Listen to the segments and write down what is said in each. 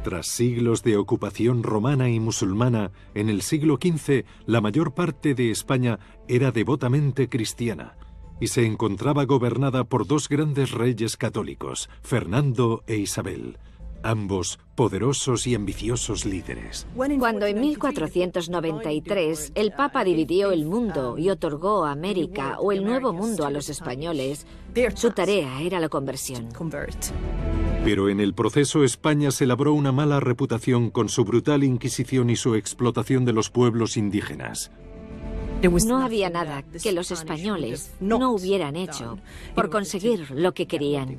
Tras siglos de ocupación romana y musulmana, en el siglo XV la mayor parte de España era devotamente cristiana y se encontraba gobernada por dos grandes reyes católicos, Fernando e Isabel, ambos poderosos y ambiciosos líderes. Cuando en 1493 el Papa dividió el mundo y otorgó América o el Nuevo Mundo a los españoles, su tarea era la conversión. Pero en el proceso España se labró una mala reputación con su brutal inquisición y su explotación de los pueblos indígenas. No había nada que los españoles no hubieran hecho por conseguir lo que querían.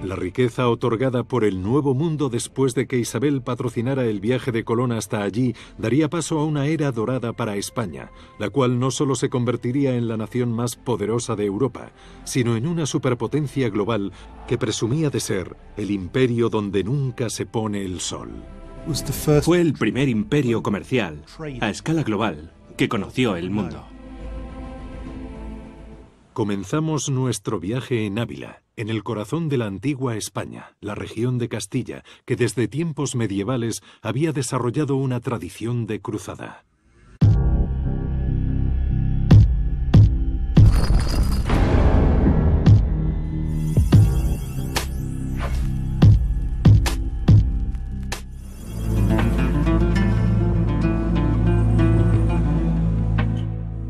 La riqueza otorgada por el Nuevo Mundo después de que Isabel patrocinara el viaje de Colón hasta allí daría paso a una era dorada para España, la cual no solo se convertiría en la nación más poderosa de Europa, sino en una superpotencia global que presumía de ser el imperio donde nunca se pone el sol. Fue el primer imperio comercial a escala global que conoció el mundo. Comenzamos nuestro viaje en Ávila, en el corazón de la antigua España, la región de Castilla, que desde tiempos medievales había desarrollado una tradición de cruzada.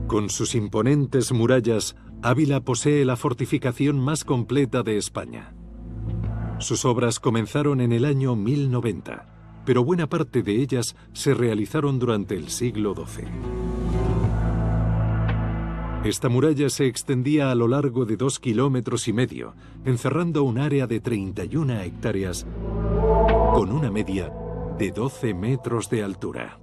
Con sus imponentes murallas, Ávila posee la fortificación más completa de España. Sus obras comenzaron en el año 1090, pero buena parte de ellas se realizaron durante el siglo XII. Esta muralla se extendía a lo largo de 2,5 kilómetros, encerrando un área de 31 hectáreas, con una media de 12 metros de altura.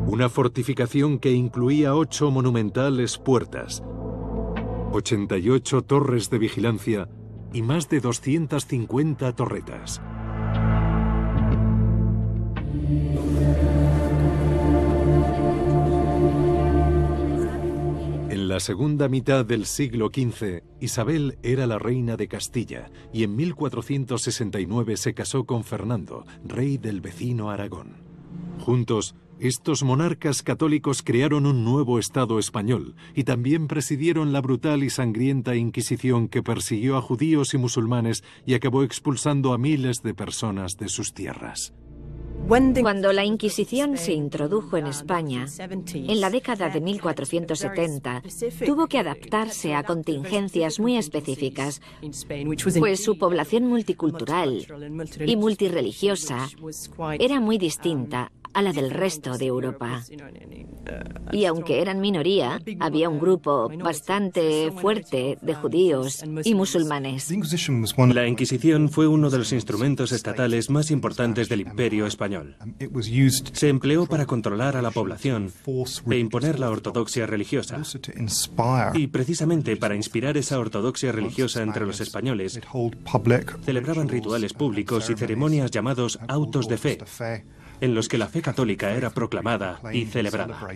Una fortificación que incluía 8 monumentales puertas, 88 torres de vigilancia y más de 250 torretas. En la segunda mitad del siglo XV, Isabel era la reina de Castilla y en 1469 se casó con Fernando, rey del vecino Aragón. Juntos, estos monarcas católicos crearon un nuevo Estado español y también presidieron la brutal y sangrienta Inquisición que persiguió a judíos y musulmanes y acabó expulsando a miles de personas de sus tierras. Cuando la Inquisición se introdujo en España, en la década de 1470, tuvo que adaptarse a contingencias muy específicas, pues su población multicultural y multirreligiosa era muy distinta a la del resto de Europa. Y aunque eran minoría, había un grupo bastante fuerte de judíos y musulmanes. La Inquisición fue uno de los instrumentos estatales más importantes del Imperio español. Se empleó para controlar a la población e imponer la ortodoxia religiosa. Y precisamente para inspirar esa ortodoxia religiosa entre los españoles, celebraban rituales públicos y ceremonias llamados autos de fe, en los que la fe católica era proclamada y celebrada.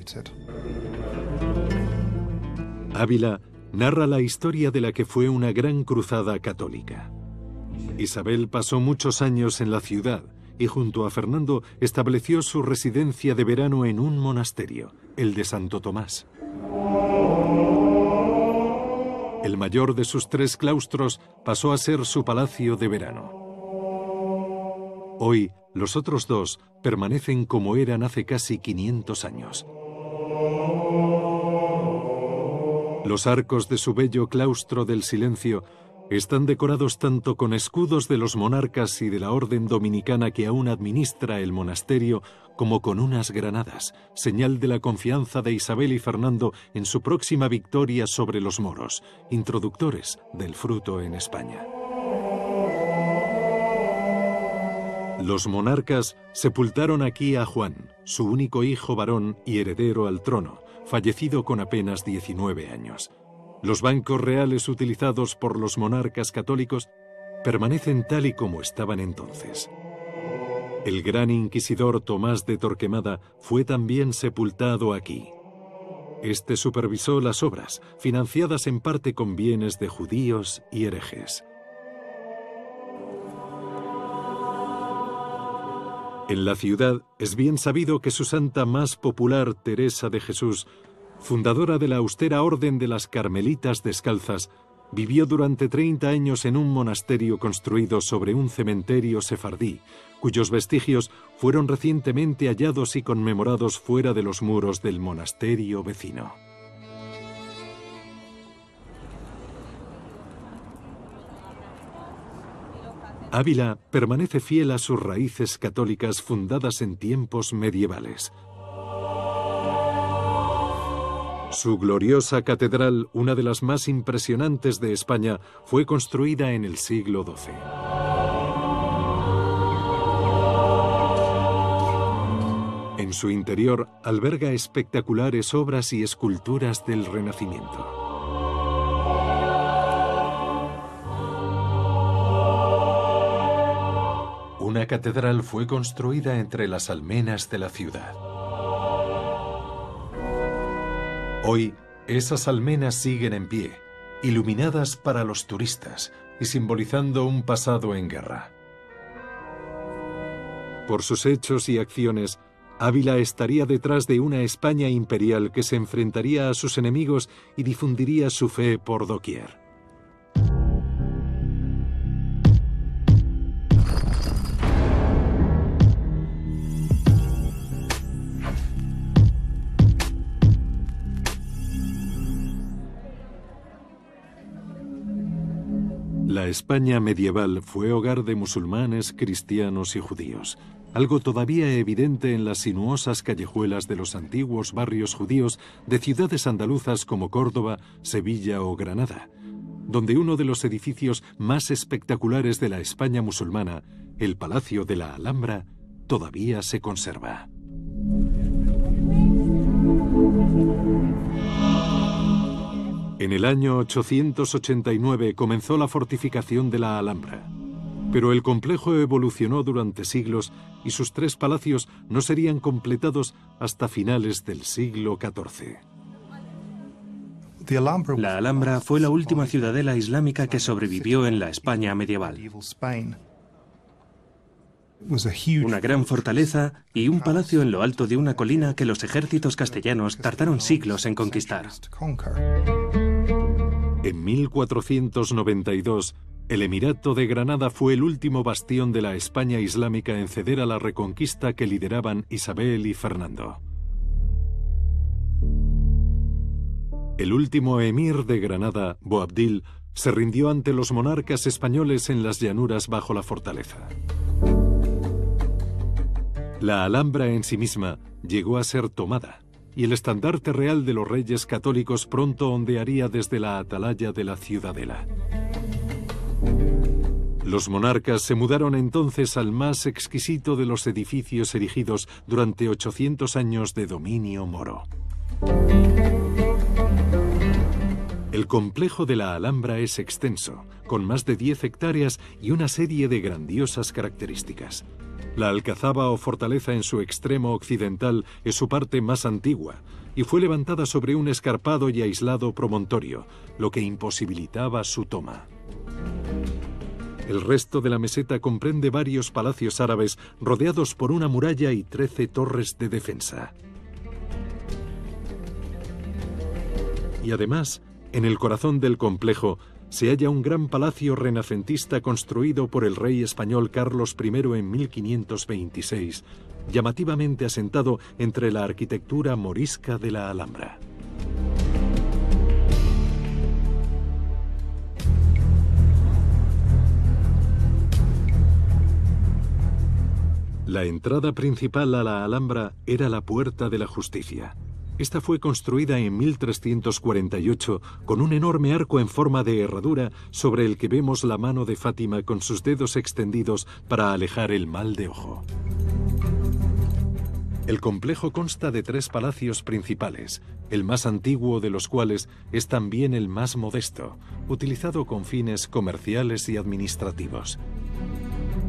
Ávila narra la historia de la que fue una gran cruzada católica. Isabel pasó muchos años en la ciudad y junto a Fernando estableció su residencia de verano en un monasterio, el de Santo Tomás. El mayor de sus 3 claustros pasó a ser su palacio de verano. Hoy, los otros 2 permanecen como eran hace casi 500 años. Los arcos de su bello claustro del silencio están decorados tanto con escudos de los monarcas y de la orden dominicana que aún administra el monasterio, como con unas granadas, señal de la confianza de Isabel y Fernando en su próxima victoria sobre los moros, introductores del fruto en España. Los monarcas sepultaron aquí a Juan, su único hijo varón y heredero al trono, fallecido con apenas 19 años. Los bancos reales utilizados por los monarcas católicos permanecen tal y como estaban entonces. El gran inquisidor Tomás de Torquemada fue también sepultado aquí. Este supervisó las obras, financiadas en parte con bienes de judíos y herejes. En la ciudad es bien sabido que su santa más popular, Teresa de Jesús, fundadora de la austera Orden de las Carmelitas Descalzas, vivió durante 30 años en un monasterio construido sobre un cementerio sefardí, cuyos vestigios fueron recientemente hallados y conmemorados fuera de los muros del monasterio vecino. Ávila permanece fiel a sus raíces católicas fundadas en tiempos medievales. Su gloriosa catedral, una de las más impresionantes de España, fue construida en el siglo XII. En su interior alberga espectaculares obras y esculturas del Renacimiento. Una catedral fue construida entre las almenas de la ciudad. Hoy, esas almenas siguen en pie, iluminadas para los turistas y simbolizando un pasado en guerra. Por sus hechos y acciones, Ávila estaría detrás de una España imperial que se enfrentaría a sus enemigos y difundiría su fe por doquier. La España medieval fue hogar de musulmanes, cristianos y judíos, algo todavía evidente en las sinuosas callejuelas de los antiguos barrios judíos de ciudades andaluzas como Córdoba, Sevilla o Granada, donde uno de los edificios más espectaculares de la España musulmana, el Palacio de la Alhambra, todavía se conserva. En el año 889 comenzó la fortificación de la Alhambra, pero el complejo evolucionó durante siglos y sus 3 palacios no serían completados hasta finales del siglo XIV. La Alhambra fue la última ciudadela islámica que sobrevivió en la España medieval. Una gran fortaleza y un palacio en lo alto de una colina que los ejércitos castellanos tardaron siglos en conquistar. En 1492, el Emirato de Granada fue el último bastión de la España islámica en ceder a la reconquista que lideraban Isabel y Fernando. El último emir de Granada, Boabdil, se rindió ante los monarcas españoles en las llanuras bajo la fortaleza. La Alhambra en sí misma llegó a ser tomada, y el estandarte real de los reyes católicos pronto ondearía desde la atalaya de la ciudadela. Los monarcas se mudaron entonces al más exquisito de los edificios erigidos durante 800 años de dominio moro. El complejo de la Alhambra es extenso, con más de 10 hectáreas y una serie de grandiosas características. La alcazaba o fortaleza en su extremo occidental es su parte más antigua y fue levantada sobre un escarpado y aislado promontorio, lo que imposibilitaba su toma. El resto de la meseta comprende varios palacios árabes rodeados por una muralla y 13 torres de defensa. Y además, en el corazón del complejo, se halla un gran palacio renacentista construido por el rey español Carlos I en 1526, llamativamente asentado entre la arquitectura morisca de la Alhambra. La entrada principal a la Alhambra era la Puerta de la Justicia. Esta fue construida en 1348 con un enorme arco en forma de herradura sobre el que vemos la mano de Fátima con sus dedos extendidos para alejar el mal de ojo. El complejo consta de 3 palacios principales, el más antiguo de los cuales es también el más modesto, utilizado con fines comerciales y administrativos.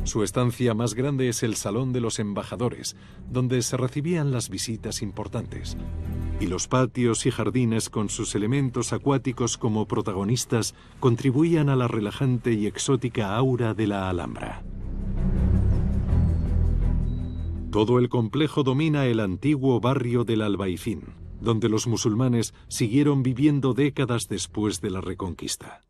Su estancia más grande es el Salón de los Embajadores, donde se recibían las visitas importantes. y los patios y jardines con sus elementos acuáticos como protagonistas contribuían a la relajante y exótica aura de la Alhambra. Todo el complejo domina el antiguo barrio del Albaicín, donde los musulmanes siguieron viviendo décadas después de la Reconquista.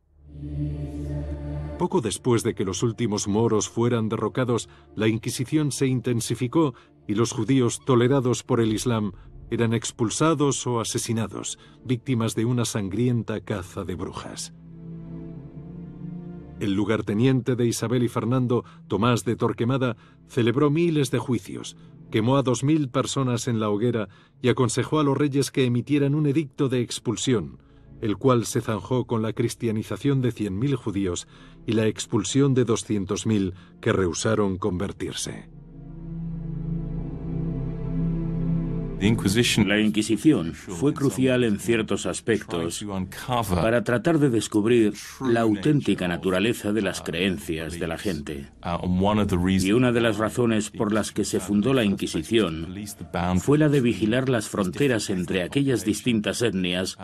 Poco después de que los últimos moros fueran derrocados, la Inquisición se intensificó y los judíos tolerados por el Islam eran expulsados o asesinados, víctimas de una sangrienta caza de brujas. El lugarteniente de Isabel y Fernando, Tomás de Torquemada, celebró miles de juicios, quemó a 2000 personas en la hoguera y aconsejó a los reyes que emitieran un edicto de expulsión, el cual se zanjó con la cristianización de 100.000 judíos y la expulsión de 200.000 que rehusaron convertirse. La Inquisición fue crucial en ciertos aspectos para tratar de descubrir la auténtica naturaleza de las creencias de la gente. Y una de las razones por las que se fundó la Inquisición fue la de vigilar las fronteras entre aquellas distintas etnias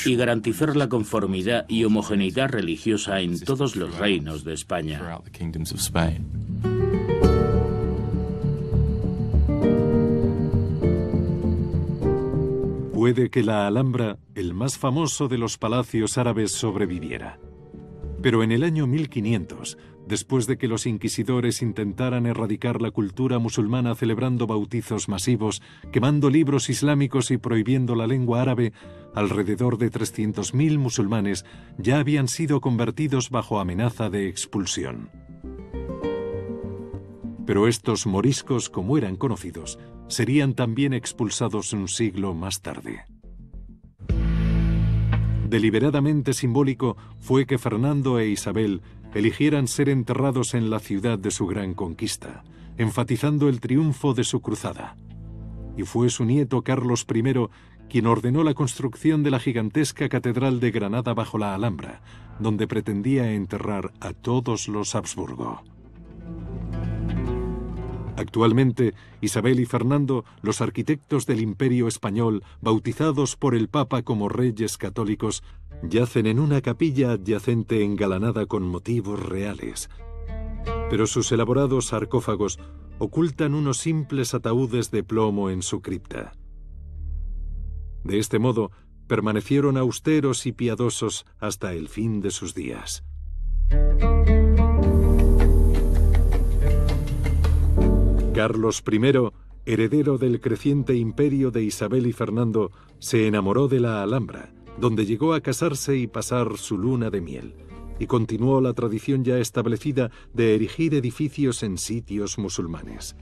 y garantizar la conformidad y homogeneidad religiosa en todos los reinos de España. Puede que la Alhambra, el más famoso de los palacios árabes, sobreviviera. Pero en el año 1500, después de que los inquisidores intentaran erradicar la cultura musulmana celebrando bautizos masivos, quemando libros islámicos y prohibiendo la lengua árabe, alrededor de 300.000 musulmanes ya habían sido convertidos bajo amenaza de expulsión. Pero estos moriscos, como eran conocidos, serían también expulsados un siglo más tarde. Deliberadamente simbólico fue que Fernando e Isabel eligieran ser enterrados en la ciudad de su gran conquista, enfatizando el triunfo de su cruzada. Y fue su nieto Carlos I quien ordenó la construcción de la gigantesca Catedral de Granada bajo la Alhambra, donde pretendía enterrar a todos los Habsburgo. Actualmente, Isabel y Fernando, los arquitectos del Imperio Español, bautizados por el Papa como reyes católicos, yacen en una capilla adyacente engalanada con motivos reales. Pero sus elaborados sarcófagos ocultan unos simples ataúdes de plomo en su cripta. De este modo, permanecieron austeros y piadosos hasta el fin de sus días. Carlos I, heredero del creciente imperio de Isabel y Fernando, se enamoró de la Alhambra, donde llegó a casarse y pasar su luna de miel, y continuó la tradición ya establecida de erigir edificios en sitios musulmanes.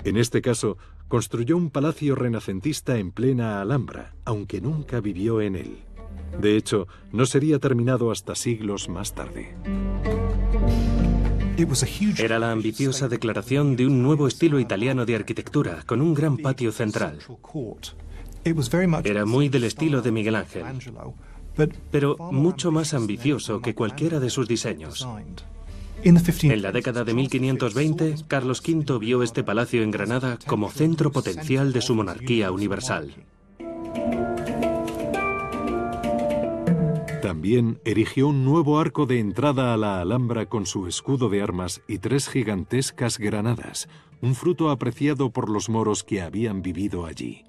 En este caso, construyó un palacio renacentista en plena Alhambra, aunque nunca vivió en él. De hecho, no sería terminado hasta siglos más tarde. Era la ambiciosa declaración de un nuevo estilo italiano de arquitectura, con un gran patio central. Era muy del estilo de Miguel Ángel, pero mucho más ambicioso que cualquiera de sus diseños. En la década de 1520, Carlos V vio este palacio en Granada como centro potencial de su monarquía universal. También erigió un nuevo arco de entrada a la Alhambra con su escudo de armas y 3 gigantescas granadas, un fruto apreciado por los moros que habían vivido allí.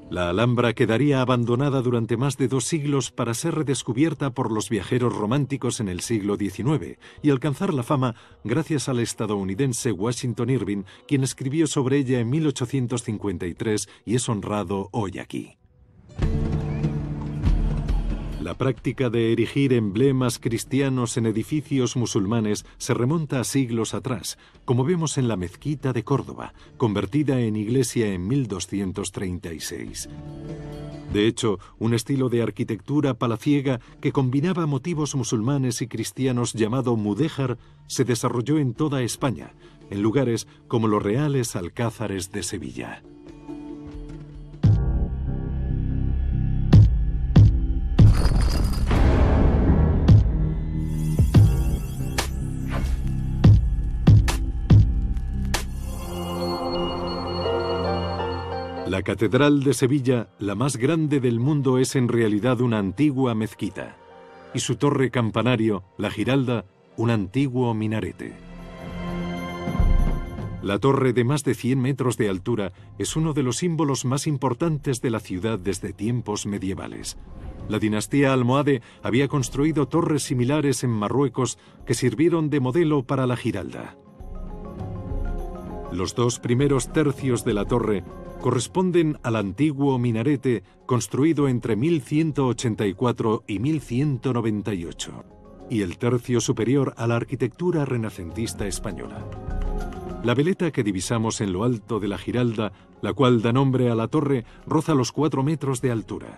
La Alhambra quedaría abandonada durante más de 2 siglos para ser redescubierta por los viajeros románticos en el siglo XIX y alcanzar la fama gracias al estadounidense Washington Irving, quien escribió sobre ella en 1853 y es honrado hoy aquí. La práctica de erigir emblemas cristianos en edificios musulmanes se remonta a siglos atrás, como vemos en la mezquita de Córdoba, convertida en iglesia en 1236. De hecho, un estilo de arquitectura palaciega que combinaba motivos musulmanes y cristianos llamado mudéjar se desarrolló en toda España, en lugares como los reales alcázares de Sevilla. La La Catedral de Sevilla, la más grande del mundo, es en realidad una antigua mezquita, y su torre campanario, la Giralda, un antiguo minarete. La torre de más de 100 metros de altura es uno de los símbolos más importantes de la ciudad desde tiempos medievales. La dinastía almohade había construido torres similares en Marruecos que sirvieron de modelo para la Giralda. Los dos primeros tercios de la torre corresponden al antiguo minarete construido entre 1184 y 1198, y el tercio superior a la arquitectura renacentista española. La veleta que divisamos en lo alto de la Giralda, la cual da nombre a la torre, roza los 4 metros de altura.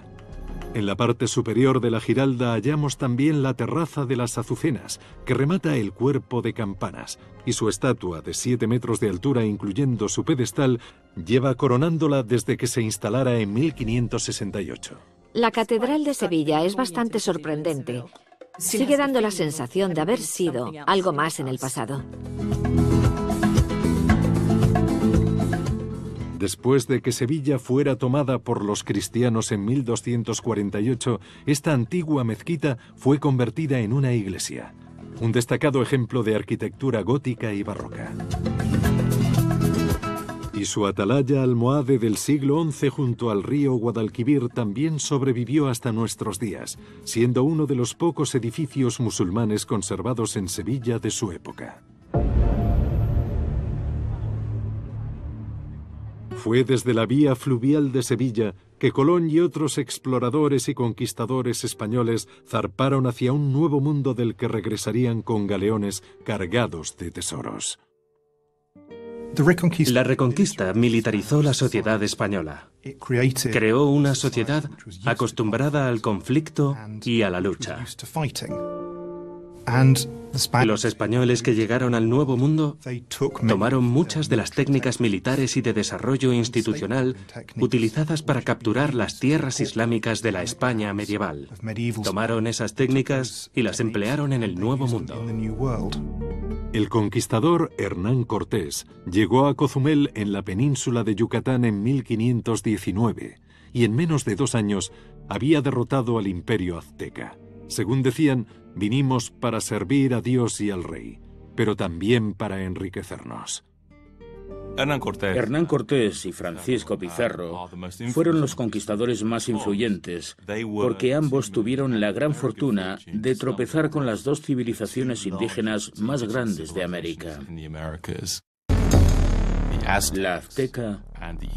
En la parte superior de la Giralda hallamos también la terraza de las Azucenas, que remata el cuerpo de campanas, y su estatua de 7 metros de altura, incluyendo su pedestal, lleva coronándola desde que se instalara en 1568. La Catedral de Sevilla es bastante sorprendente. Sigue dando la sensación de haber sido algo más en el pasado. Después de que Sevilla fuera tomada por los cristianos en 1248, esta antigua mezquita fue convertida en una iglesia, un destacado ejemplo de arquitectura gótica y barroca. Y su atalaya almohade del siglo XI junto al río Guadalquivir también sobrevivió hasta nuestros días, siendo uno de los pocos edificios musulmanes conservados en Sevilla de su época. Fue desde la vía fluvial de Sevilla que Colón y otros exploradores y conquistadores españoles zarparon hacia un nuevo mundo del que regresarían con galeones cargados de tesoros. La Reconquista militarizó la sociedad española. Creó una sociedad acostumbrada al conflicto y a la lucha. Los españoles que llegaron al Nuevo Mundo tomaron muchas de las técnicas militares y de desarrollo institucional utilizadas para capturar las tierras islámicas de la España medieval. Tomaron esas técnicas y las emplearon en el Nuevo Mundo. El conquistador Hernán Cortés llegó a Cozumel en la península de Yucatán en 1519 y en menos de 2 años había derrotado al imperio azteca. Según decían, vinimos para servir a Dios y al rey, pero también para enriquecernos. Hernán Cortés y Francisco Pizarro fueron los conquistadores más influyentes, porque ambos tuvieron la gran fortuna de tropezar con las 2 civilizaciones indígenas más grandes de América, la azteca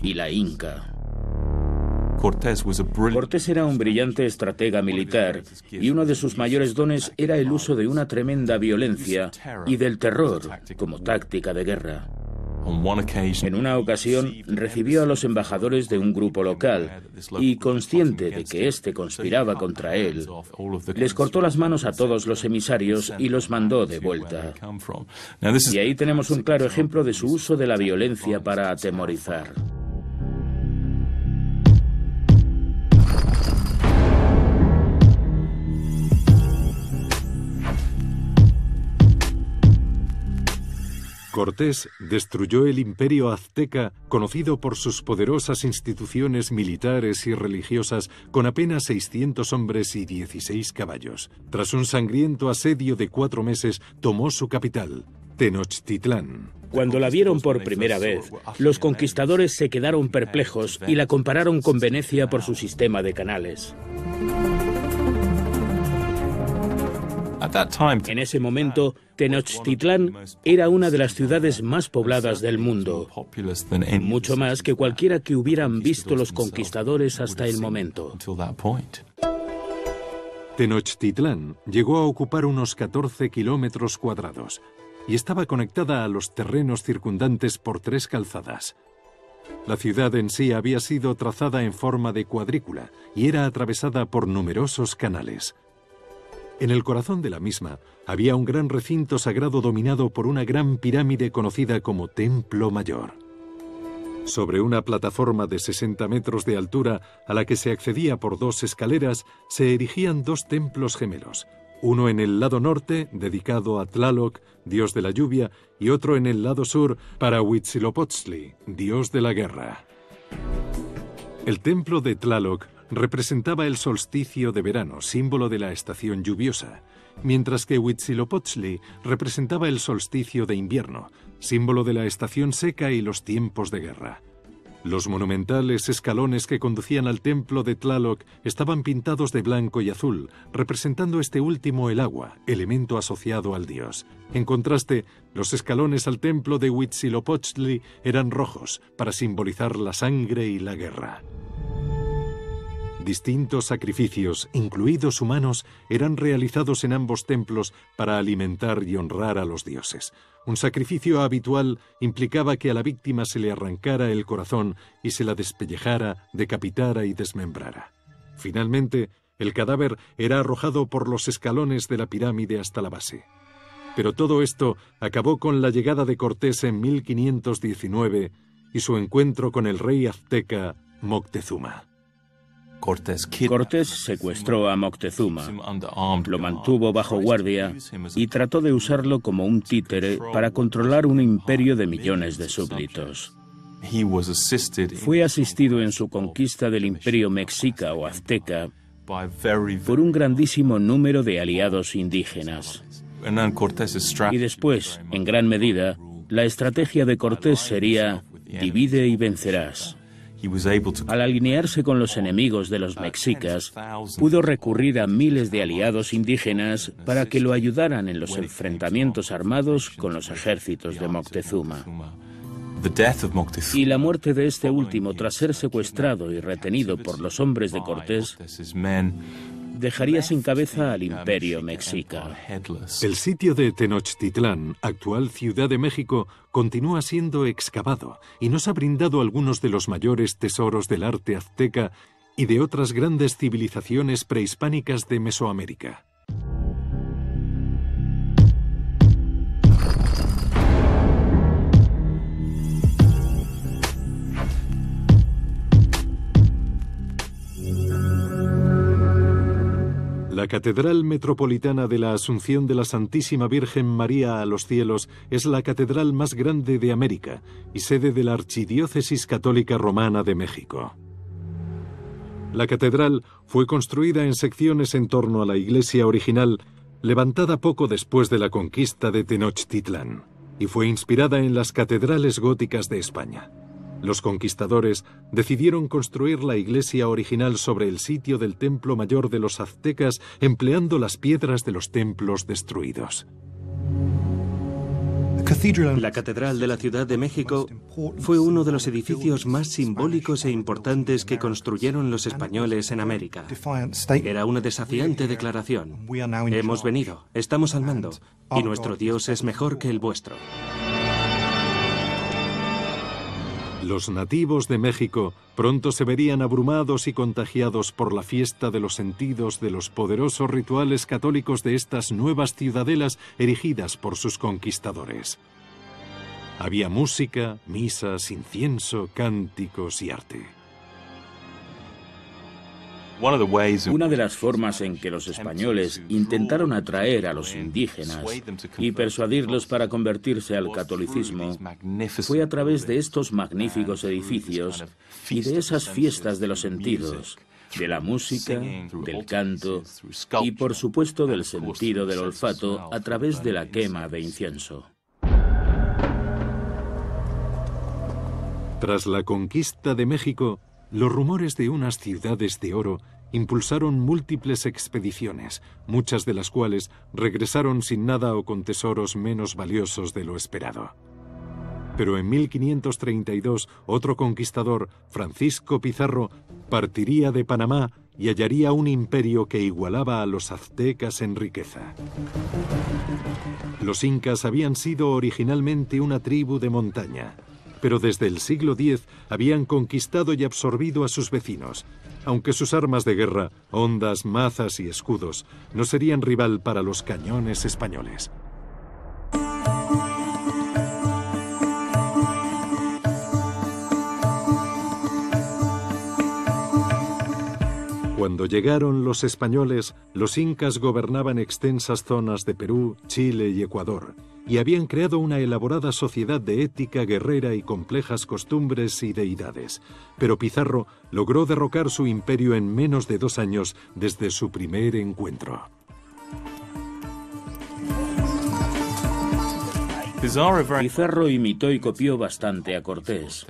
y la inca. Cortés era un brillante estratega militar y uno de sus mayores dones era el uso de una tremenda violencia y del terror como táctica de guerra. En una ocasión recibió a los embajadores de un grupo local y, consciente de que éste conspiraba contra él, les cortó las manos a todos los emisarios y los mandó de vuelta. Y ahí tenemos un claro ejemplo de su uso de la violencia para atemorizar. Cortés destruyó el imperio azteca, conocido por sus poderosas instituciones militares y religiosas, con apenas 600 hombres y 16 caballos. Tras un sangriento asedio de 4 meses, tomó su capital, Tenochtitlán. Cuando la vieron por primera vez, los conquistadores se quedaron perplejos y la compararon con Venecia por su sistema de canales. En ese momento, Tenochtitlán era una de las ciudades más pobladas del mundo, mucho más que cualquiera que hubieran visto los conquistadores hasta el momento. Tenochtitlán llegó a ocupar unos 14 kilómetros cuadrados y estaba conectada a los terrenos circundantes por 3 calzadas. La ciudad en sí había sido trazada en forma de cuadrícula y era atravesada por numerosos canales. En el corazón de la misma había un gran recinto sagrado dominado por una gran pirámide conocida como Templo Mayor. Sobre una plataforma de 60 metros de altura, a la que se accedía por 2 escaleras, se erigían 2 templos gemelos, uno en el lado norte, dedicado a Tlaloc, dios de la lluvia, y otro en el lado sur, para Huitzilopochtli, dios de la guerra. El templo de Tlaloc representaba el solsticio de verano, símbolo de la estación lluviosa, mientras que Huitzilopochtli representaba el solsticio de invierno, símbolo de la estación seca y los tiempos de guerra. Los monumentales escalones que conducían al templo de Tlaloc estaban pintados de blanco y azul, representando este último el agua, elemento asociado al dios. En contraste, los escalones al templo de Huitzilopochtli eran rojos, para simbolizar la sangre y la guerra. Distintos sacrificios, incluidos humanos, eran realizados en ambos templos para alimentar y honrar a los dioses. Un sacrificio habitual implicaba que a la víctima se le arrancara el corazón y se la despellejara, decapitara y desmembrara. Finalmente, el cadáver era arrojado por los escalones de la pirámide hasta la base. Pero todo esto acabó con la llegada de Cortés en 1519 y su encuentro con el rey azteca Moctezuma. Cortés secuestró a Moctezuma, lo mantuvo bajo guardia y trató de usarlo como un títere para controlar un imperio de millones de súbditos. Fue asistido en su conquista del imperio mexica o azteca por un grandísimo número de aliados indígenas. Y después, en gran medida, la estrategia de Cortés sería divide y vencerás. Al alinearse con los enemigos de los mexicas, pudo recurrir a miles de aliados indígenas para que lo ayudaran en los enfrentamientos armados con los ejércitos de Moctezuma. Y la muerte de este último, tras ser secuestrado y retenido por los hombres de Cortés, dejaría sin cabeza al imperio mexica. El sitio de Tenochtitlán, actual Ciudad de México, continúa siendo excavado y nos ha brindado algunos de los mayores tesoros del arte azteca y de otras grandes civilizaciones prehispánicas de Mesoamérica. La Catedral Metropolitana de la Asunción de la Santísima Virgen María a los Cielos es la catedral más grande de América y sede de la Archidiócesis Católica Romana de México. La catedral fue construida en secciones en torno a la iglesia original, levantada poco después de la conquista de Tenochtitlán, y fue inspirada en las catedrales góticas de España. Los conquistadores decidieron construir la iglesia original sobre el sitio del templo mayor de los aztecas, empleando las piedras de los templos destruidos. La Catedral de la Ciudad de México fue uno de los edificios más simbólicos e importantes que construyeron los españoles en América. Era una desafiante declaración. Hemos venido, estamos al mando, y nuestro Dios es mejor que el vuestro. Los nativos de México pronto se verían abrumados y contagiados por la fiesta de los sentidos de los poderosos rituales católicos de estas nuevas ciudadelas erigidas por sus conquistadores. Había música, misas, incienso, cánticos y arte. Una de las formas en que los españoles intentaron atraer a los indígenas y persuadirlos para convertirse al catolicismo fue a través de estos magníficos edificios y de esas fiestas de los sentidos, de la música, del canto y, por supuesto, del sentido del olfato a través de la quema de incienso. Tras la conquista de México, los rumores de unas ciudades de oro impulsaron múltiples expediciones, muchas de las cuales regresaron sin nada o con tesoros menos valiosos de lo esperado. Pero en 1532, otro conquistador, Francisco Pizarro, partiría de Panamá y hallaría un imperio que igualaba a los aztecas en riqueza. Los incas habían sido originalmente una tribu de montaña, pero desde el siglo X habían conquistado y absorbido a sus vecinos, aunque sus armas de guerra, hondas, mazas y escudos, no serían rival para los cañones españoles. Cuando llegaron los incas gobernaban extensas zonas de Perú, Chile y Ecuador, y habían creado una elaborada sociedad de ética guerrera y complejas costumbres y deidades. Pero Pizarro logró derrocar su imperio en menos de 2 años desde su primer encuentro. Pizarro imitó y copió bastante a Cortés.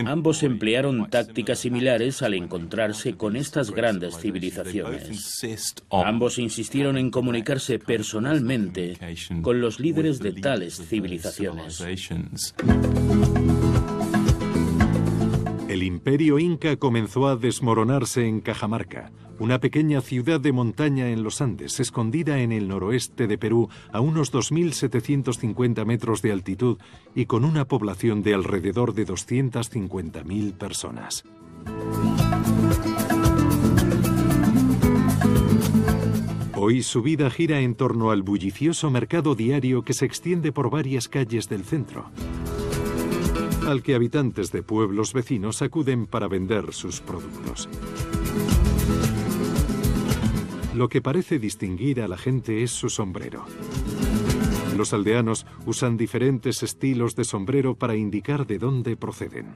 Ambos emplearon tácticas similares al encontrarse con estas grandes civilizaciones. Ambos insistieron en comunicarse personalmente con los líderes de tales civilizaciones. El imperio inca comenzó a desmoronarse en Cajamarca, una pequeña ciudad de montaña en los Andes, escondida en el noroeste de Perú a unos 2.750 metros de altitud y con una población de alrededor de 250.000 personas. Hoy su vida gira en torno al bullicioso mercado diario que se extiende por varias calles del centro, al que habitantes de pueblos vecinos acuden para vender sus productos. Lo que parece distinguir a la gente es su sombrero. Los aldeanos usan diferentes estilos de sombrero para indicar de dónde proceden.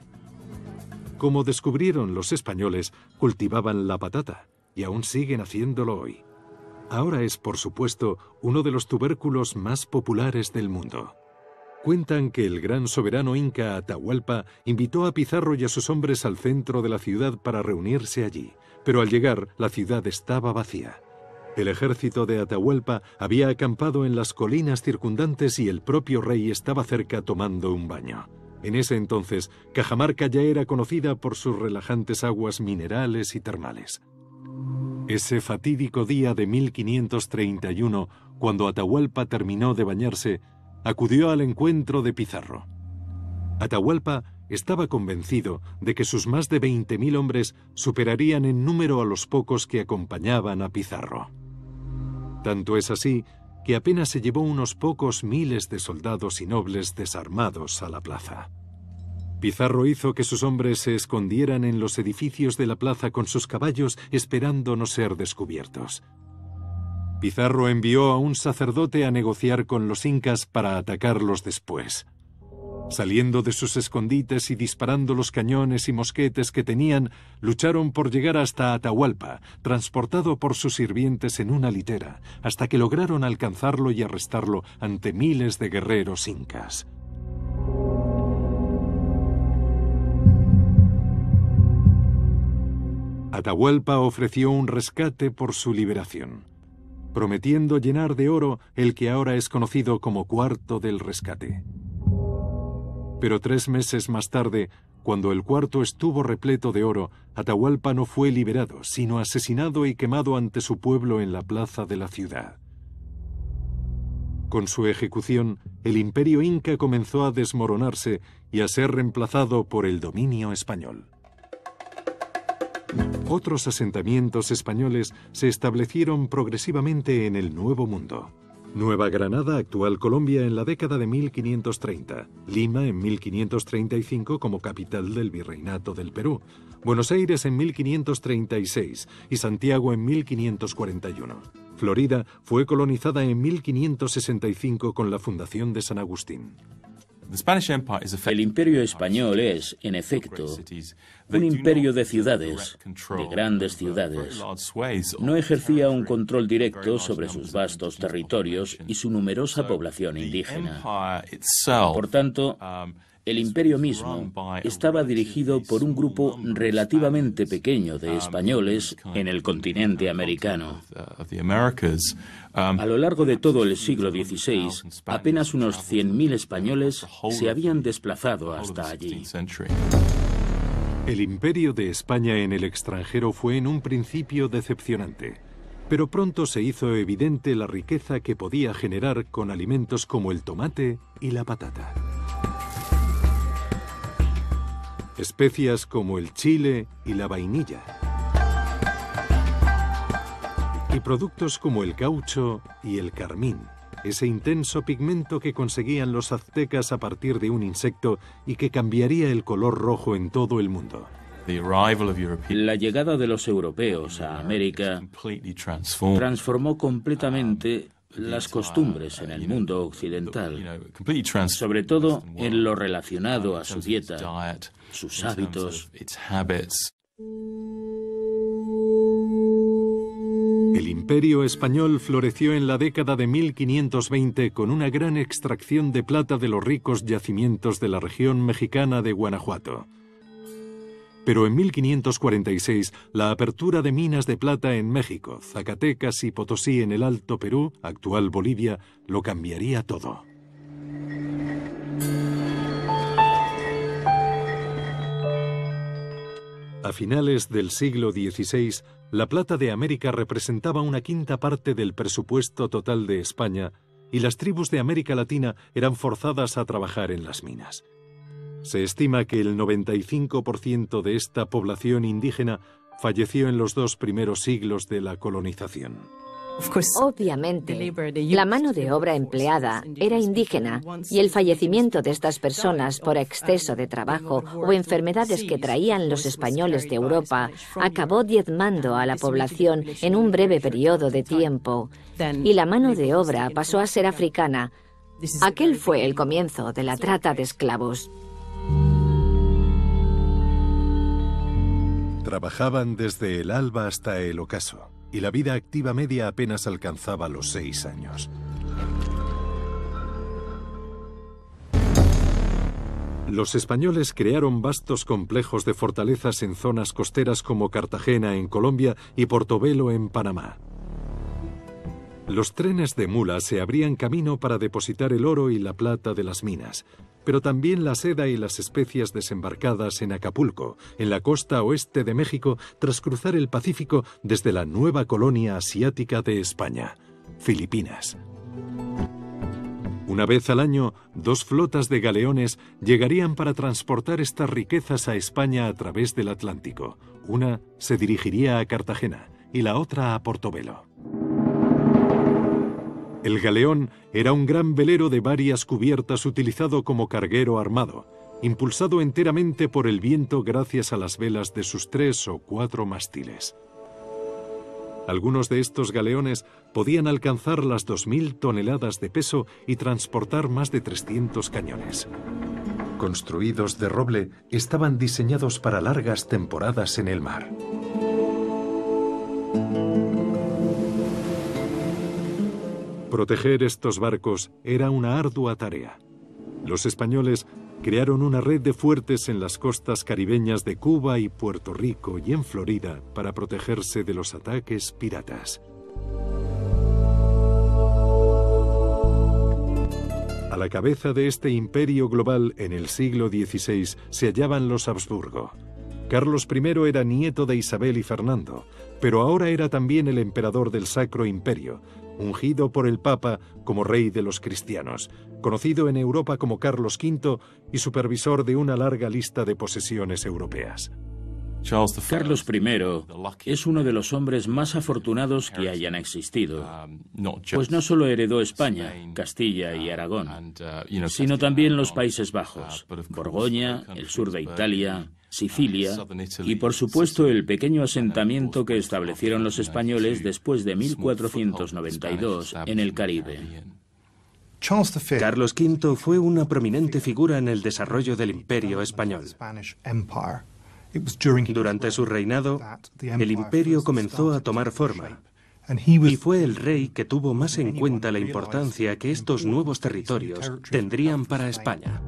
Como descubrieron los españoles, cultivaban la patata y aún siguen haciéndolo hoy. Ahora es, por supuesto, uno de los tubérculos más populares del mundo. Cuentan que el gran soberano inca Atahualpa invitó a Pizarro y a sus hombres al centro de la ciudad para reunirse allí, pero al llegar la ciudad estaba vacía. El ejército de Atahualpa había acampado en las colinas circundantes y el propio rey estaba cerca tomando un baño. En ese entonces, Cajamarca ya era conocida por sus relajantes aguas minerales y termales. Ese fatídico día de 1531, cuando Atahualpa terminó de bañarse, acudió al encuentro de Pizarro. Atahualpa estaba convencido de que sus más de 20.000 hombres superarían en número a los pocos que acompañaban a Pizarro. Tanto es así que apenas se llevó unos pocos miles de soldados y nobles desarmados a la plaza. Pizarro hizo que sus hombres se escondieran en los edificios de la plaza con sus caballos esperando no ser descubiertos. Pizarro envió a un sacerdote a negociar con los incas para atacarlos después. Saliendo de sus escondites y disparando los cañones y mosquetes que tenían, lucharon por llegar hasta Atahualpa, transportado por sus sirvientes en una litera, hasta que lograron alcanzarlo y arrestarlo ante miles de guerreros incas. Atahualpa ofreció un rescate por su liberación, prometiendo llenar de oro el que ahora es conocido como Cuarto del Rescate. Pero 3 meses más tarde, cuando el cuarto estuvo repleto de oro, Atahualpa no fue liberado, sino asesinado y quemado ante su pueblo en la plaza de la ciudad. Con su ejecución, el imperio inca comenzó a desmoronarse y a ser reemplazado por el dominio español. Otros asentamientos españoles se establecieron progresivamente en el Nuevo Mundo. Nueva Granada, actual Colombia, en la década de 1530, Lima en 1535 como capital del Virreinato del Perú, Buenos Aires en 1536 y Santiago en 1541. Florida fue colonizada en 1565 con la fundación de San Agustín. El imperio español es, en efecto, un imperio de ciudades, de grandes ciudades. No ejercía un control directo sobre sus vastos territorios y su numerosa población indígena. Por tanto, el imperio mismo estaba dirigido por un grupo relativamente pequeño de españoles en el continente americano. A lo largo de todo el siglo XVI, apenas unos 100.000 españoles se habían desplazado hasta allí. El imperio de España en el extranjero fue en un principio decepcionante, pero pronto se hizo evidente la riqueza que podía generar con alimentos como el tomate y la patata. Especias como el chile y la vainilla. Y productos como el caucho y el carmín, ese intenso pigmento que conseguían los aztecas a partir de un insecto y que cambiaría el color rojo en todo el mundo. La llegada de los europeos a América transformó completamente las costumbres en el mundo occidental, sobre todo en lo relacionado a su dieta, sus hábitos. El Imperio español floreció en la década de 1520 con una gran extracción de plata de los ricos yacimientos de la región mexicana de Guanajuato. Pero en 1546, la apertura de minas de plata en México, Zacatecas y Potosí en el Alto Perú, actual Bolivia, lo cambiaría todo. A finales del siglo XVI, la plata de América representaba una quinta parte del presupuesto total de España y las tribus de América Latina eran forzadas a trabajar en las minas. Se estima que el 95% de esta población indígena falleció en los 2 primeros siglos de la colonización. Obviamente, la mano de obra empleada era indígena y el fallecimiento de estas personas por exceso de trabajo o enfermedades que traían los españoles de Europa acabó diezmando a la población en un breve periodo de tiempo y la mano de obra pasó a ser africana. Aquel fue el comienzo de la trata de esclavos. Trabajaban desde el alba hasta el ocaso, y la vida activa media apenas alcanzaba los 6 años. Los españoles crearon vastos complejos de fortalezas en zonas costeras como Cartagena en Colombia y Portobelo en Panamá. Los trenes de mula se abrían camino para depositar el oro y la plata de las minas, pero también la seda y las especias desembarcadas en Acapulco, en la costa oeste de México, tras cruzar el Pacífico desde la nueva colonia asiática de España, Filipinas. Una vez al año, 2 flotas de galeones llegarían para transportar estas riquezas a España a través del Atlántico. Una se dirigiría a Cartagena y la otra a Portobelo. El galeón era un gran velero de varias cubiertas utilizado como carguero armado, impulsado enteramente por el viento gracias a las velas de sus 3 o 4 mástiles. Algunos de estos galeones podían alcanzar las 2000 toneladas de peso y transportar más de 300 cañones. Construidos de roble, estaban diseñados para largas temporadas en el mar. Proteger estos barcos era una ardua tarea. Los españoles crearon una red de fuertes en las costas caribeñas de Cuba y Puerto Rico y en Florida para protegerse de los ataques piratas. A la cabeza de este imperio global en el siglo XVI se hallaban los Habsburgo. Carlos I era nieto de Isabel y Fernando, pero ahora era también el emperador del Sacro Imperio, ungido por el Papa como rey de los cristianos, conocido en Europa como Carlos V y supervisor de una larga lista de posesiones europeas. Carlos I es uno de los hombres más afortunados que hayan existido, pues no solo heredó España, Castilla y Aragón, sino también los Países Bajos, Borgoña, el sur de Italia, Sicilia y, por supuesto, el pequeño asentamiento que establecieron los españoles después de 1492 en el Caribe. Carlos V fue una prominente figura en el desarrollo del Imperio español. Durante su reinado, el imperio comenzó a tomar forma, y fue el rey que tuvo más en cuenta la importancia que estos nuevos territorios tendrían para España.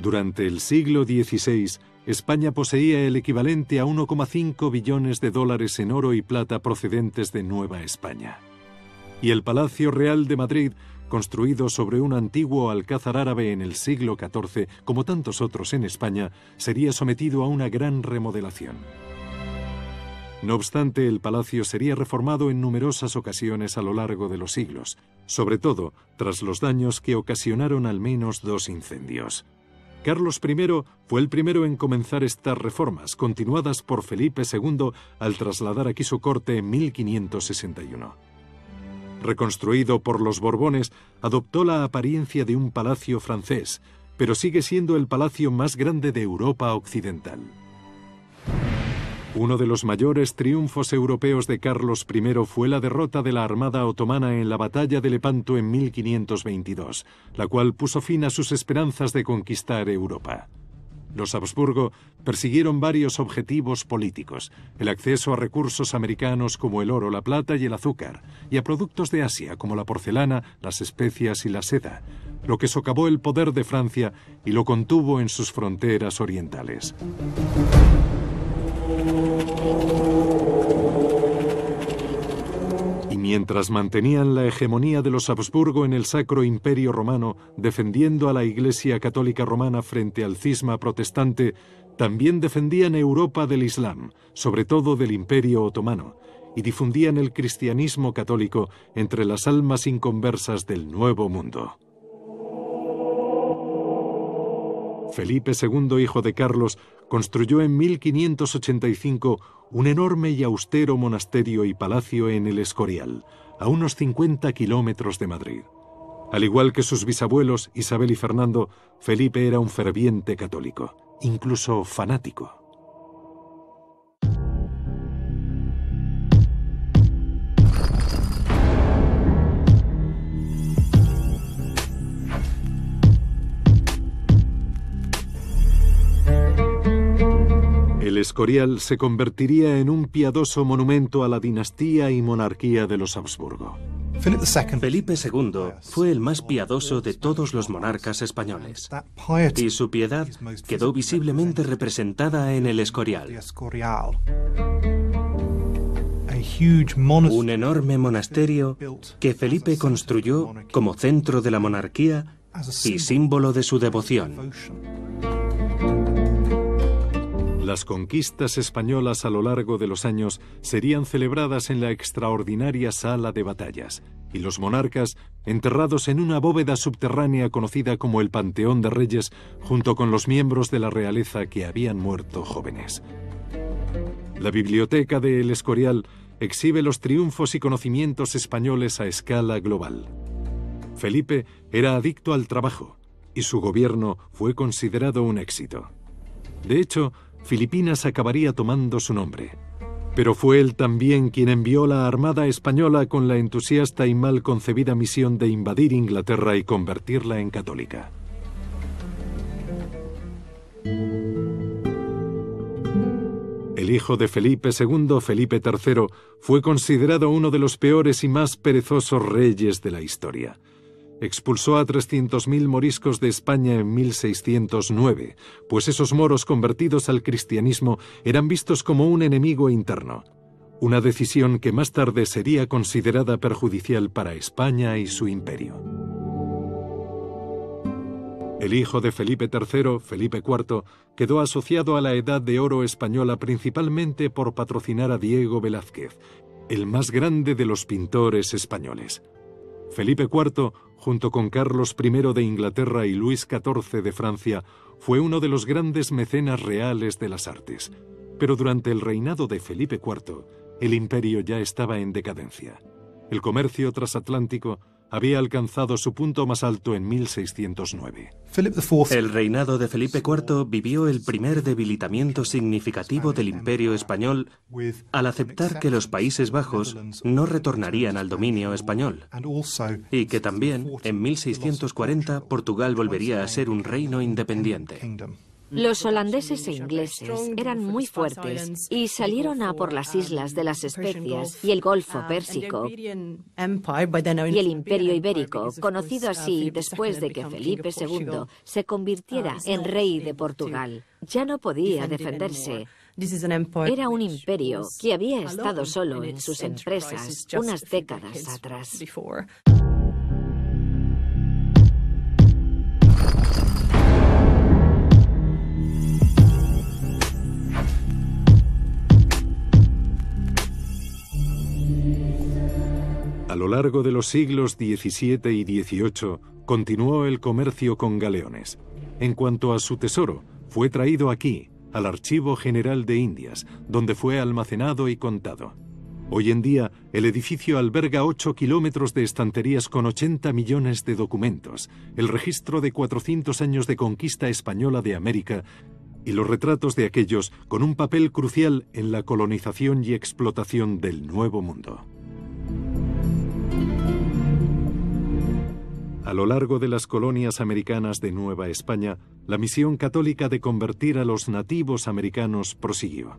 Durante el siglo XVI, España poseía el equivalente a 1,5 billones de dólares en oro y plata procedentes de Nueva España. Y el Palacio Real de Madrid, construido sobre un antiguo alcázar árabe en el siglo XIV, como tantos otros en España, sería sometido a una gran remodelación. No obstante, el palacio sería reformado en numerosas ocasiones a lo largo de los siglos, sobre todo tras los daños que ocasionaron al menos 2 incendios. Carlos I fue el primero en comenzar estas reformas, continuadas por Felipe II al trasladar aquí su corte en 1561. Reconstruido por los Borbones, adoptó la apariencia de un palacio francés, pero sigue siendo el palacio más grande de Europa occidental. Uno de los mayores triunfos europeos de Carlos I fue la derrota de la armada otomana en la batalla de Lepanto en 1522, la cual puso fin a sus esperanzas de conquistar Europa. Los Habsburgo persiguieron varios objetivos políticos: el acceso a recursos americanos como el oro, la plata y el azúcar, y a productos de Asia como la porcelana, las especias y la seda, lo que socavó el poder de Francia y lo contuvo en sus fronteras orientales. Y mientras mantenían la hegemonía de los Habsburgo en el Sacro Imperio Romano, defendiendo a la Iglesia Católica Romana frente al cisma protestante, también defendían Europa del Islam, sobre todo del Imperio Otomano, y difundían el cristianismo católico entre las almas inconversas del Nuevo Mundo. Felipe II, hijo de Carlos, construyó en 1585 un enorme y austero monasterio y palacio en El Escorial, a unos 50 kilómetros de Madrid. Al igual que sus bisabuelos, Isabel y Fernando, Felipe era un ferviente católico, incluso fanático. El Escorial se convertiría en un monumento a la dinastía y monarquía de los Habsburgo. Felipe II fue el más piadoso de todos los monarcas españoles, y su piedad quedó visiblemente representada en el Escorial. Un enorme monasterio que Felipe construyó como centro de la monarquía y símbolo de su devoción. Las conquistas españolas a lo largo de los años serían celebradas en la extraordinaria sala de batallas, y los monarcas enterrados en una bóveda subterránea conocida como el Panteón de Reyes, junto con los miembros de la realeza que habían muerto jóvenes. La biblioteca de El Escorial exhibe los triunfos y conocimientos españoles a escala global. Felipe era adicto al trabajo, y su gobierno fue considerado un éxito. De hecho, Filipinas acabaría tomando su nombre. Pero fue él también quien envió la Armada Española con la entusiasta y mal concebida misión de invadir Inglaterra y convertirla en católica. El hijo de Felipe II, Felipe III, fue considerado uno de los peores y más perezosos reyes de la historia. Expulsó a 300.000 moriscos de España en 1609, pues esos moros convertidos al cristianismo eran vistos como un enemigo interno. Una decisión que más tarde sería considerada perjudicial para España y su imperio. El hijo de Felipe III, Felipe IV, quedó asociado a la Edad de Oro española principalmente por patrocinar a Diego Velázquez, el más grande de los pintores españoles. Felipe IV, junto con Carlos I de Inglaterra y Luis XIV de Francia, fue uno de los grandes mecenas reales de las artes. Pero durante el reinado de Felipe IV, el imperio ya estaba en decadencia. El comercio transatlántico había alcanzado su punto más alto en 1609. El reinado de Felipe IV vivió el primer debilitamiento significativo del Imperio español al aceptar que los Países Bajos no retornarían al dominio español y que también, en 1640, Portugal volvería a ser un reino independiente. Los holandeses e ingleses eran muy fuertes y salieron a por las Islas de las Especias y el Golfo Pérsico y el Imperio Ibérico, conocido así después de que Felipe II se convirtiera en rey de Portugal. Ya no podía defenderse. Era un imperio que había estado solo en sus empresas unas décadas atrás. A lo largo de los siglos XVII y XVIII, continuó el comercio con galeones. En cuanto a su tesoro, fue traído aquí, al Archivo General de Indias, donde fue almacenado y contado. Hoy en día, el edificio alberga 8 kilómetros de estanterías con 80 millones de documentos, el registro de 400 años de conquista española de América y los retratos de aquellos con un papel crucial en la colonización y explotación del Nuevo Mundo. A lo largo de las colonias americanas de Nueva España, la misión católica de convertir a los nativos americanos prosiguió.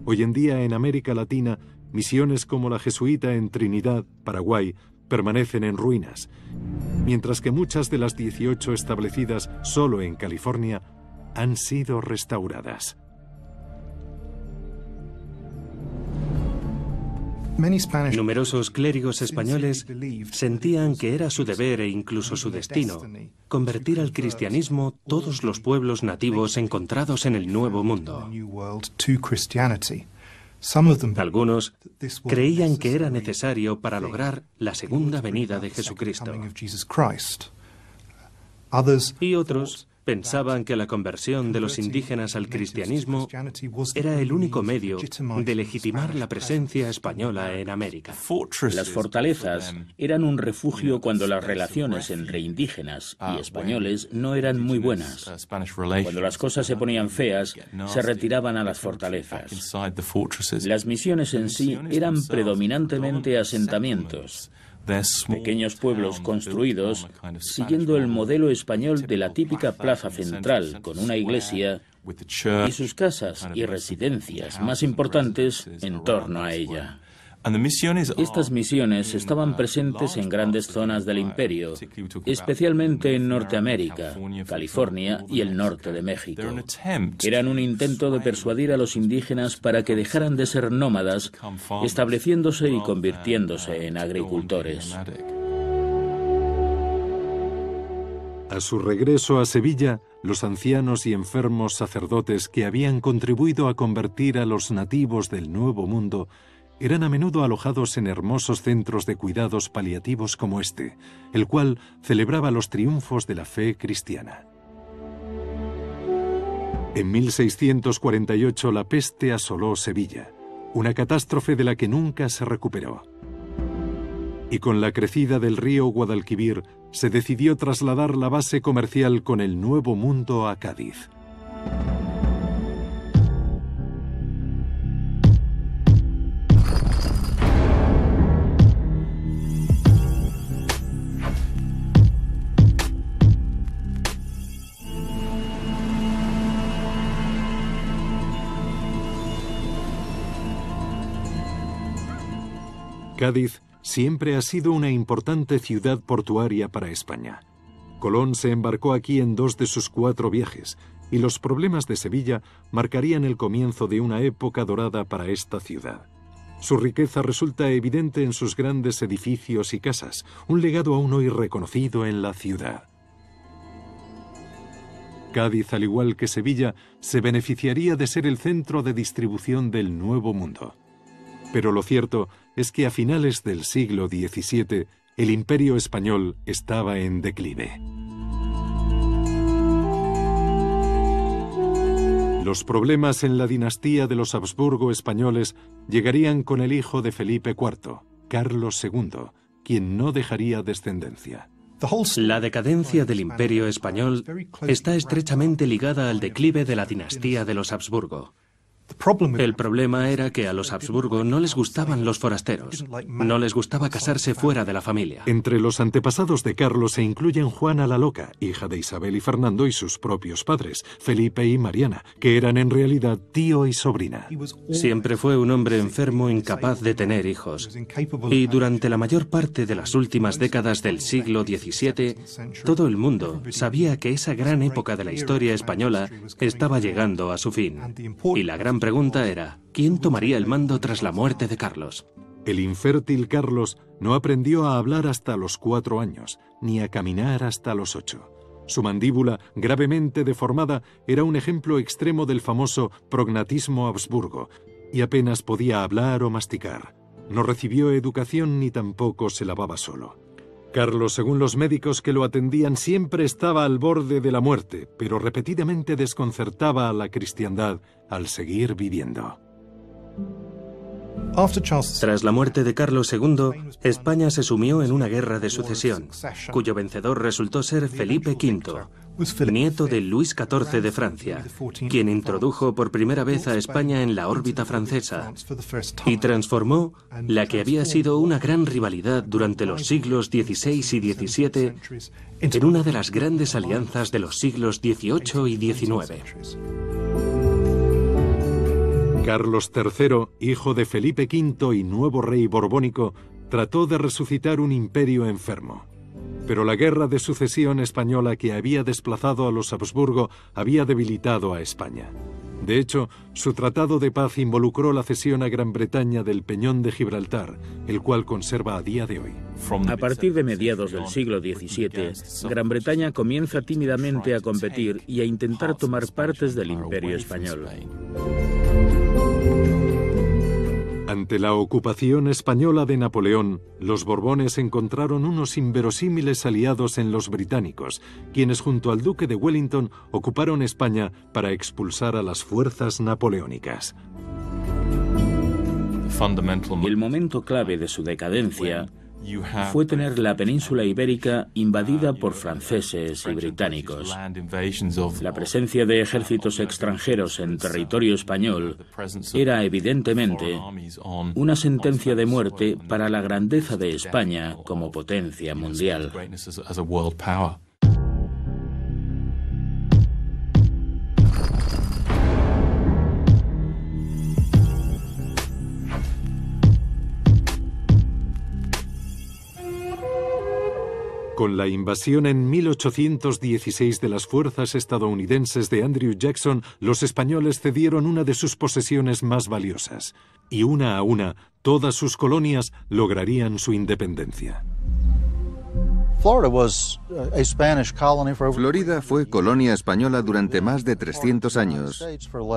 Hoy en día en América Latina, misiones como la jesuita en Trinidad, Paraguay, permanecen en ruinas, mientras que muchas de las 18 establecidas solo en California han sido restauradas. Numerosos clérigos españoles sentían que era su deber e incluso su destino convertir al cristianismo todos los pueblos nativos encontrados en el Nuevo Mundo. Algunos creían que era necesario para lograr la segunda venida de Jesucristo. Y otros pensaban que la conversión de los indígenas al cristianismo era el único medio de legitimar la presencia española en América. Las fortalezas eran un refugio cuando las relaciones entre indígenas y españoles no eran muy buenas. Cuando las cosas se ponían feas, se retiraban a las fortalezas. Las misiones en sí eran predominantemente asentamientos, pequeños pueblos construidos siguiendo el modelo español de la típica plaza central, con una iglesia y sus casas y residencias más importantes en torno a ella. Estas misiones estaban presentes en grandes zonas del imperio, especialmente en Norteamérica, California y el norte de México. Eran un intento de persuadir a los indígenas para que dejaran de ser nómadas, estableciéndose y convirtiéndose en agricultores. A su regreso a Sevilla, los ancianos y enfermos sacerdotes que habían contribuido a convertir a los nativos del Nuevo Mundo eran a menudo alojados en hermosos centros de cuidados paliativos como este, el cual celebraba los triunfos de la fe cristiana. En 1648 la peste asoló Sevilla, una catástrofe de la que nunca se recuperó. Y con la crecida del río Guadalquivir se decidió trasladar la base comercial con el Nuevo Mundo a Cádiz. Cádiz siempre ha sido una importante ciudad portuaria para España. Colón se embarcó aquí en 2 de sus 4 viajes, y los problemas de Sevilla marcarían el comienzo de una época dorada para esta ciudad. Su riqueza resulta evidente en sus grandes edificios y casas, un legado aún hoy reconocido en la ciudad. Cádiz, al igual que Sevilla, se beneficiaría de ser el centro de distribución del Nuevo Mundo. Pero lo cierto es que a finales del siglo XVII el Imperio español estaba en declive. Los problemas en la dinastía de los Habsburgo españoles llegarían con el hijo de Felipe IV, Carlos II, quien no dejaría descendencia. La decadencia del Imperio español está estrechamente ligada al declive de la dinastía de los Habsburgo. El problema era que a los Habsburgo no les gustaban los forasteros, no les gustaba casarse fuera de la familia. Entre los antepasados de Carlos se incluyen Juana la Loca, hija de Isabel y Fernando y sus propios padres, Felipe y Mariana, que eran en realidad tío y sobrina. Siempre fue un hombre enfermo incapaz de tener hijos. Y durante la mayor parte de las últimas décadas del siglo XVII, todo el mundo sabía que esa gran época de la historia española estaba llegando a su fin. Y la gran pregunta era, ¿quién tomaría el mando tras la muerte de Carlos? El infértil Carlos no aprendió a hablar hasta los 4 años, ni a caminar hasta los 8. Su mandíbula, gravemente deformada, era un ejemplo extremo del famoso prognatismo Habsburgo, y apenas podía hablar o masticar. No recibió educación ni tampoco se lavaba solo. Carlos, según los médicos que lo atendían, siempre estaba al borde de la muerte, pero repetidamente desconcertaba a la cristiandad al seguir viviendo. Tras la muerte de Carlos II, España se sumió en una guerra de sucesión, cuyo vencedor resultó ser Felipe V, nieto de Luis XIV de Francia, quien introdujo por primera vez a España en la órbita francesa y transformó la que había sido una gran rivalidad durante los siglos XVI y XVII en una de las grandes alianzas de los siglos XVIII y XIX. Carlos III, hijo de Felipe V y nuevo rey borbónico, trató de resucitar un imperio enfermo. Pero la guerra de sucesión española que había desplazado a los Habsburgo había debilitado a España. De hecho, su tratado de paz involucró la cesión a Gran Bretaña del Peñón de Gibraltar, el cual conserva a día de hoy. A partir de mediados del siglo XVII, Gran Bretaña comienza tímidamente a competir y a intentar tomar partes del Imperio español. Ante la ocupación española de Napoleón, los Borbones encontraron unos inverosímiles aliados en los británicos, quienes junto al duque de Wellington ocuparon España para expulsar a las fuerzas napoleónicas. El momento clave de su decadencia fue tener la península ibérica invadida por franceses y británicos. La presencia de ejércitos extranjeros en territorio español era evidentemente una sentencia de muerte para la grandeza de España como potencia mundial. Con la invasión en 1816 de las fuerzas estadounidenses de Andrew Jackson, los españoles cedieron una de sus posesiones más valiosas, y una a una, todas sus colonias lograrían su independencia. Florida fue colonia española durante más de 300 años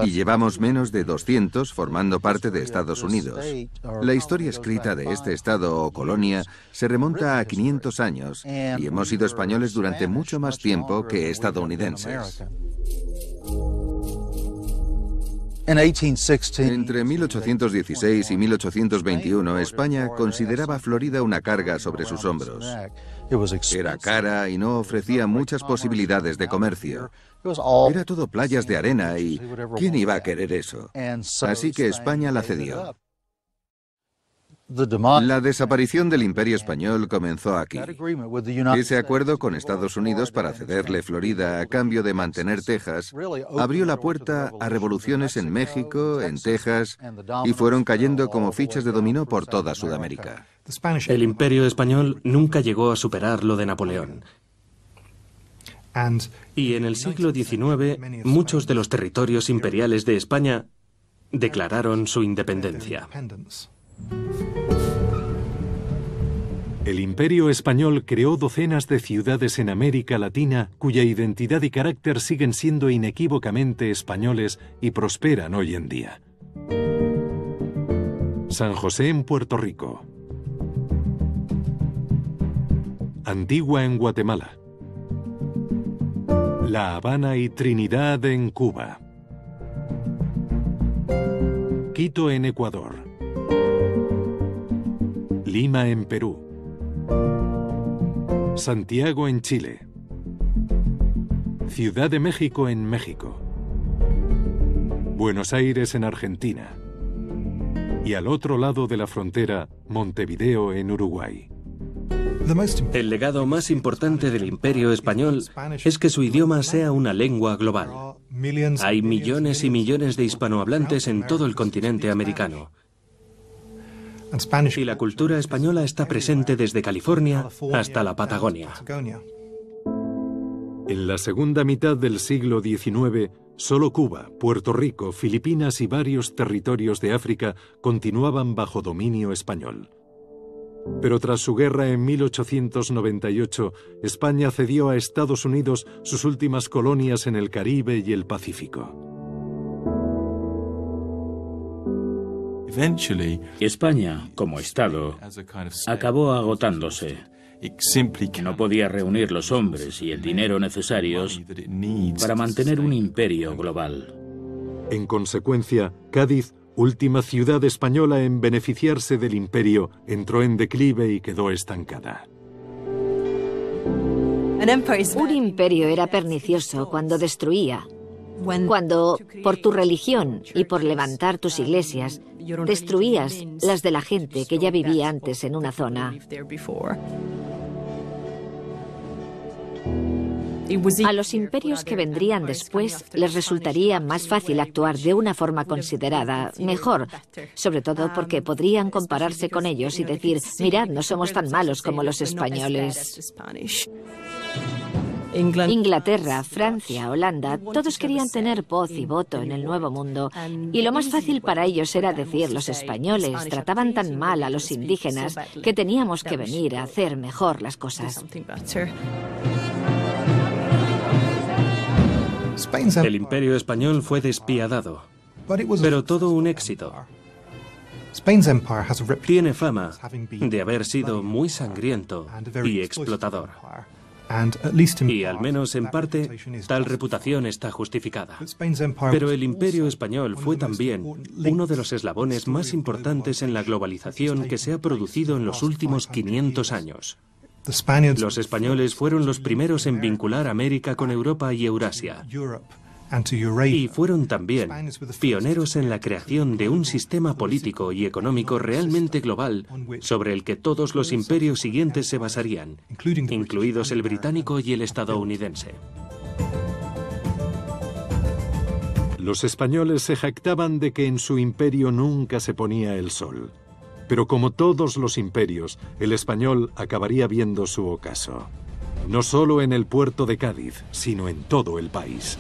y llevamos menos de 200 formando parte de Estados Unidos. La historia escrita de este estado o colonia se remonta a 500 años y hemos sido españoles durante mucho más tiempo que estadounidenses. Entre 1816 y 1821, España consideraba Florida una carga sobre sus hombros. Era cara y no ofrecía muchas posibilidades de comercio. Era todo playas de arena y ¿quién iba a querer eso? Así que España la cedió. La desaparición del Imperio Español comenzó aquí. Ese acuerdo con Estados Unidos para cederle Florida a cambio de mantener Texas abrió la puerta a revoluciones en México, en Texas, y fueron cayendo como fichas de dominó por toda Sudamérica. El Imperio Español nunca llegó a superar lo de Napoleón. Y en el siglo XIX, muchos de los territorios imperiales de España declararon su independencia. El Imperio Español creó docenas de ciudades en América Latina cuya identidad y carácter siguen siendo inequívocamente españoles y prosperan hoy en día. San José en Puerto Rico. Antigua en Guatemala. La Habana y Trinidad en Cuba. Quito en Ecuador. Lima en Perú. Santiago en Chile. Ciudad de México en México. Buenos Aires en Argentina. Y al otro lado de la frontera, Montevideo en Uruguay. El legado más importante del Imperio Español es que su idioma sea una lengua global. Hay millones y millones de hispanohablantes en todo el continente americano. Y la cultura española está presente desde California hasta la Patagonia. En la segunda mitad del siglo XIX, solo Cuba, Puerto Rico, Filipinas y varios territorios de África continuaban bajo dominio español. Pero tras su guerra en 1898, España cedió a Estados Unidos sus últimas colonias en el Caribe y el Pacífico. España, como Estado, acabó agotándose. No podía reunir los hombres y el dinero necesarios para mantener un imperio global. En consecuencia, Cádiz, última ciudad española en beneficiarse del imperio, entró en declive y quedó estancada. Un imperio era pernicioso cuando destruía. Cuando, por tu religión y por levantar tus iglesias, destruías las de la gente que ya vivía antes en una zona. A los imperios que vendrían después les resultaría más fácil actuar de una forma considerada, mejor, sobre todo porque podrían compararse con ellos y decir, mirad, no somos tan malos como los españoles. Inglaterra, Francia, Holanda, todos querían tener voz y voto en el Nuevo Mundo, y lo más fácil para ellos era decir, los españoles trataban tan mal a los indígenas que teníamos que venir a hacer mejor las cosas. El imperio español fue despiadado, pero todo un éxito. Tiene fama de haber sido muy sangriento y explotador. Y al menos en parte, tal reputación está justificada. Pero el imperio español fue también uno de los eslabones más importantes en la globalización que se ha producido en los últimos 500 años. Los españoles fueron los primeros en vincular América con Europa y Eurasia. Y fueron también pioneros en la creación de un sistema político y económico realmente global sobre el que todos los imperios siguientes se basarían, incluidos el británico y el estadounidense. Los españoles se jactaban de que en su imperio nunca se ponía el sol. Pero como todos los imperios, el español acabaría viendo su ocaso. No solo en el puerto de Cádiz, sino en todo el país.